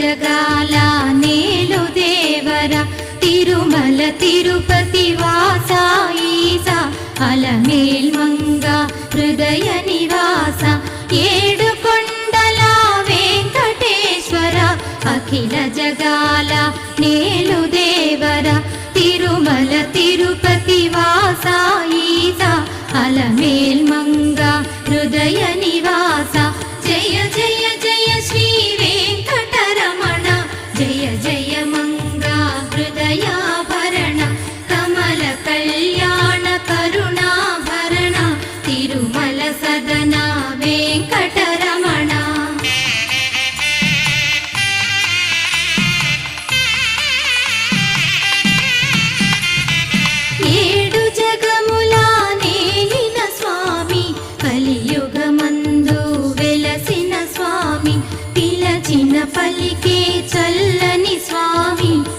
జగాల నేలు దేవర తిరుమల తిరుపతి వాస ఈసా అలమేల్ మంగ హృదయ నివాస ఏడు కొండల వెంకటేశ్వర అఖిల జగాల నేలు దేవర తిరుమల తిరుపతి వాస ఈసా అలమేల్ మంగ హృదయ నివాస జయ జయ జయ శ్రీ వెంకటరమణ జయ జయ మంగ హృదయాభరణ కమల కళ్యాణ కరుణాభరణ తిరుమల సదన వెంకటరమణ. ఏడు జగముల నేలిన స్వామి కలియుగమందు వెలసిన స్వామి పిలచిన పలికే